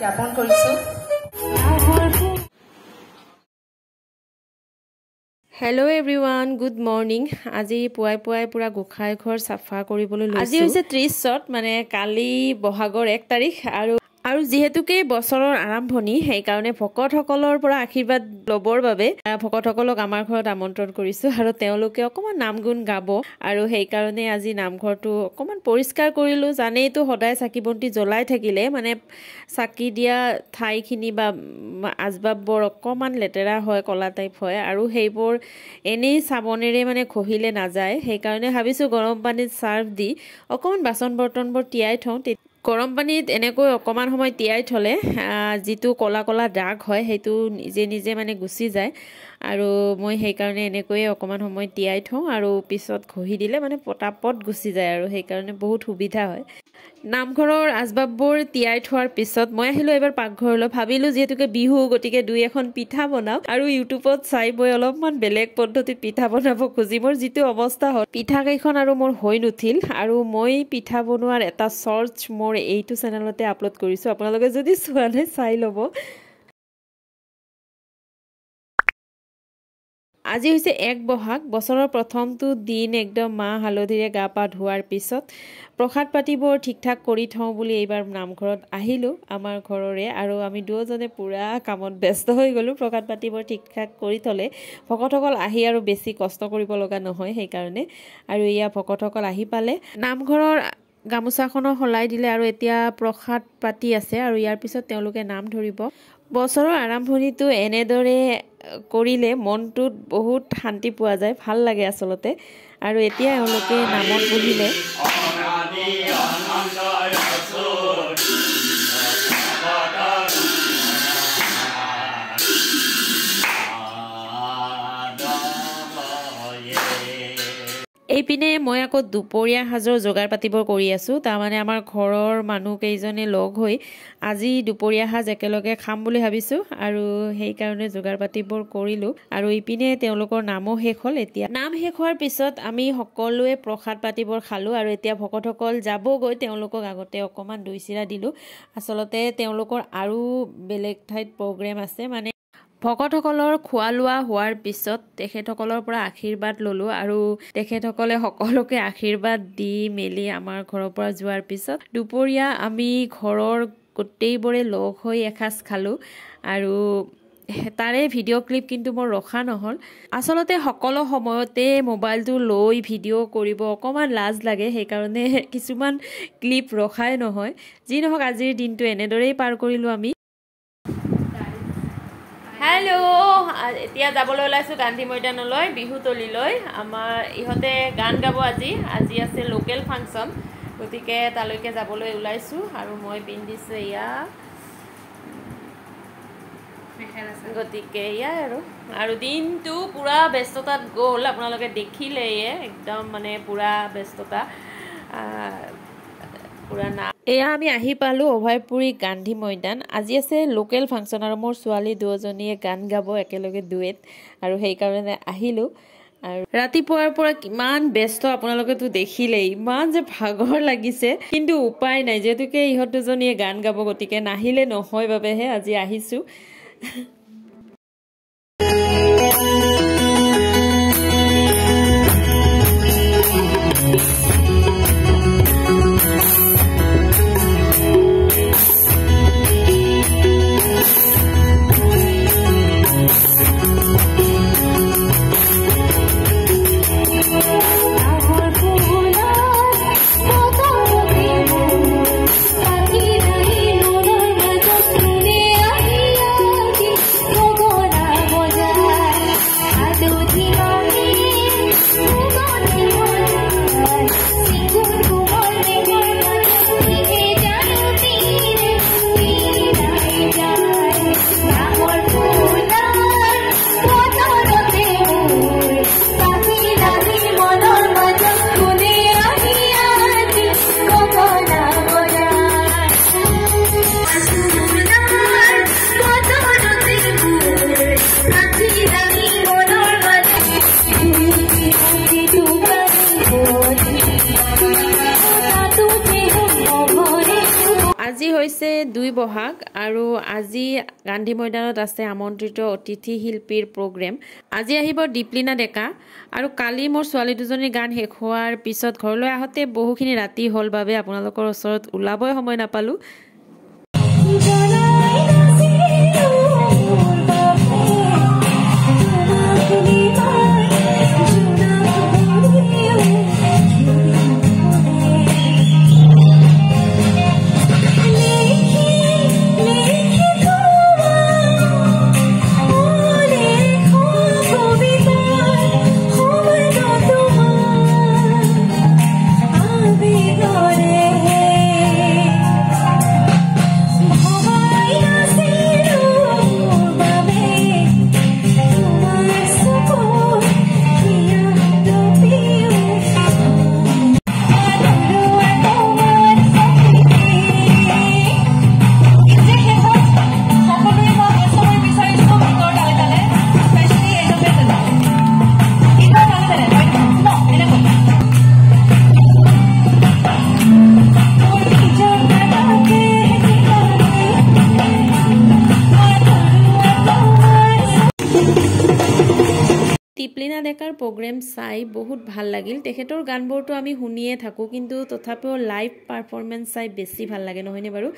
জ্ঞাপন কৰিছো। Hello everyone, good morning. আজি পুৱাই পুৱাই পুৰা গোখাই ঘৰ সাফা কৰিবলৈ লৈছো। আজি হৈছে 30 শট মানে কালি বহাগৰ 1 তাৰিখ আৰু যেহেতুকে বছৰৰ আৰম্ভণি সেই কাৰণে ভকতসকলৰ পৰা আশীৰ্বাদ লবৰ বাবে ভকতসকলক আমাৰ ঘৰত আমন্ত্ৰণ কৰিছো আৰু তেওঁলোকে অকমান নাম গুণ গাব আৰু সেই কাৰণে আজি নামঘৰটো অকমান পৰিষ্কাৰ কৰিলো। জানেইতো সদায় চাকি বন্তি জ্বলাই থাকিলে মানে চাকি দিয়া ঠাইখিনি বা আজবাববোৰ অকমান লেতেৰা হয়, কলা টাইপ হয় আৰু সেইবোৰ এনেই সাবনেৰে মানে খহিলে নাযায়। সেই কাৰণে ভাবিছো গৰম পানীত সাৰ্ফ দি অকমান বাচন বৰ্তনবোৰ তিয়াই থওঁ। গৰম পানীত এনেকৈ অকমান সময় তিয়াই থলে যেটো কলা কলা দাগ হয় সেইটো নিজে নিজে মানে গুচি যায় আৰু মই সেই কাৰণে এনেকৈ অকমান সময় তিয়াই থওঁ আৰু পিছত ঘহি দিলে মানে পটাপট গুচি যায় আৰু সেই কাৰণে বহুত সুবিধা হয়। নামঘৰৰ আজবাববোৰ তিয়াই থোৱাৰ পিছত মই আহিলো এবাৰ পাকঘৰলৈ। ভাবিলো যেহেতুকে বিহু গতিকে দুই এখন পিঠা বনাও আৰু ইউটিউবত চাই মই অলপমান বেলেগ পদ্ধতিত পিঠা বনাব খুজি মোৰ যেটো অৱস্থা হ'ল পিঠা কেইখন আৰু মোৰ হৈ নুঠিল আৰু মই পিঠা বনোৱাৰ এটা শৰ্টছ মোৰ এইটো চেনেলতে আপলোড কৰিছো। আপোনালোকে যদি চোৱা নাই চাই ল'ব। আজি হৈছে 1 বহাগ, বছৰৰ প্ৰথমটো দিন একদম মাহ হালধিৰে গা পা ধোৱাৰ পিছত প্ৰসাদ পাতিবোৰ ঠিকঠাক কৰি থওঁ বুলি এইবাৰ নামঘৰত আহিলো আমাৰ ঘৰৰে আৰু আমি দুজনে পুৰা কামত ব্যস্ত হৈ গলো। প্ৰসাদ পাতিবোৰ ঠিকঠাক কৰি থলে ভকতসকল আহি আৰু বেছি কষ্ট কৰিব লগা নহয় সেই কাৰণে আৰু ইয়া ভকতসকল আহি পালে নামঘৰৰ গামোচাখনো সলাই দিলে আৰু এতিয়া প্ৰসাদ পাতি আছে আৰু ইয়াৰ পিছত তেওঁলোকে নাম ধৰিব। বছৰৰ আৰম্ভণিটো এনেদৰে কৰিলে মনটোত বহুত শান্তি পোৱা যায়, ভাল লাগে আচলতে আৰু এতিয়া এওঁলোকে নামত বহিলে। এইপিনে মই আকৌ দুপৰীয়া সাজৰ যোগাৰ পাতিবোৰ কৰি আছো। তাৰমানে আমাৰ ঘৰৰ মানুহ কেইজনে লগ হৈ আজি দুপৰীয়া সাজ একেলগে খাম বুলি ভাবিছো আৰু সেই কাৰণে যোগাৰ পাতিবোৰ কৰিলো আৰু ইপিনে তেওঁলোকৰ নামো শেষ হ'ল। এতিয়া নাম শেষ হোৱাৰ পিছত আমি সকলোৱে প্ৰসাদ পাতিবোৰ খালো আৰু এতিয়া ভকতসকল যাবগৈ। তেওঁলোকক আগতে অকমান দৈ চিৰা দিলো। আচলতে তেওঁলোকৰ আৰু বেলেগ ঠাইত প্ৰগ্ৰেম আছে মানে ভকতসকলৰ খোৱা লোৱা হোৱাৰ পিছত তেখেতসকলৰ পৰা আশীৰ্বাদ ললো আৰু তেখেতসকলে সকলোকে আশীৰ্বাদ দি মেলি আমাৰ ঘৰৰ পৰা যোৱাৰ পিছত দুপৰীয়া আমি ঘৰৰ গোটেইবোৰে লগ হৈ এসাঁজ খালো আৰু তাৰে ভিডিঅ' ক্লিপ কিন্তু মোৰ ৰখা নহল। আচলতে সকলো সময়তে মোবাইলটো লৈ ভিডিঅ' কৰিব অকমান লাজ লাগে, সেইকাৰণে কিছুমান ক্লিপ ৰখাই নহয়। যি নহওক আজিৰ দিনটো এনেদৰেই পাৰ কৰিলো আমি। হেল্ল', এতিয়া যাবলৈ ওলাইছো গান্ধী মৈদানলৈ বিহুতলীলৈ। আমাৰ ইহঁতে গান গাব আজি আছে লোকেল ফাংচন, গতিকে তালৈকে যাবলৈ ওলাইছো আৰু মই পিন্ধিছো এয়া গতিকে এয়াই আৰু দিনটো পুৰা ব্যস্ততাত গ'ল। আপোনালোকে দেখিলেই একদম মানে পুৰা ব্যস্ততা পুৰা না। এয়া আমি আহি পালো অভয়পুৰী গান্ধী মৈদান। আজি আছে লোকেল ফাংচন আৰু মোৰ ছোৱালী দুজনীয়ে গান গাব একেলগে ডুৱেট আৰু সেই কাৰণে আহিলো। আৰু ৰাতিপুৱাৰ পৰা কিমান ব্যস্ত আপোনালোকেতো দেখিলেই, ইমান যে ভাগৰ লাগিছে কিন্তু উপায় নাই যেহেতুকে ইহঁত দুজনীয়ে গান গাব গতিকে নাহিলে নহয় বাবেহে আজি আহিছো। হৈছে 2 বহাগ আৰু আজি গান্ধী ময়দানত আছে আমন্ত্ৰিত অতিথি শিল্পীৰ প্ৰগ্ৰেম আজি আহিব দীপলিনা ডেকা আৰু কালি মোৰ ছোৱালী দুজনীৰ গান শেষ হোৱাৰ পিছত ঘৰলৈ আহতে বহুখিনি ৰাতি হ'ল বাবে আপোনালোকৰ ওচৰত ওলাবই সময় নাপালো দীপলিনা ডেকাৰ প্ৰগ্ৰেম চাই বহুত ভাল লাগিল তেখেতৰ গানবোৰটো আমি শুনিয়ে থাকো কিন্তু তথাপিও লাইভ পাৰফৰমেন্স চাই বেছি ভাল লাগে নহয়নে বাৰু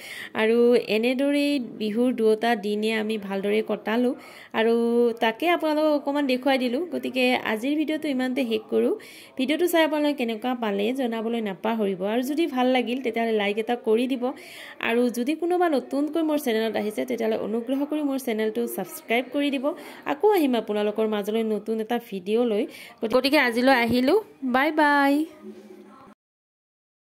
আৰু এনেদৰে বিহুৰ দুটা দিনে আমি ভালদৰে কটালো আৰু তাকে আপোনালোকক অকমান দেখুৱাই দিলো গতিকে আজিৰ ভিডিওটো ইমানতে শেষ কৰো ভিডিওটো চাই আপোনালোকে কেনেকুৱা পালে জনাবলৈ নাপাহৰিব আৰু যদি ভাল লাগিল তেতিয়ালে লাইক এটা কৰি দিব আৰু যদি কোনোবা নতুনকৈ মোৰ চেনেলত আহিছে তেতিয়ালে অনুগ্ৰহ কৰি মোৰ চেনেলটো সাবস্ক্ৰাইব কৰি দিব আকৌ আহিম আপোনালোকৰ মাজলৈ নতুন এটা ভিডিও লৈ গতিকে আজিলৈ আহিলো বাই বাই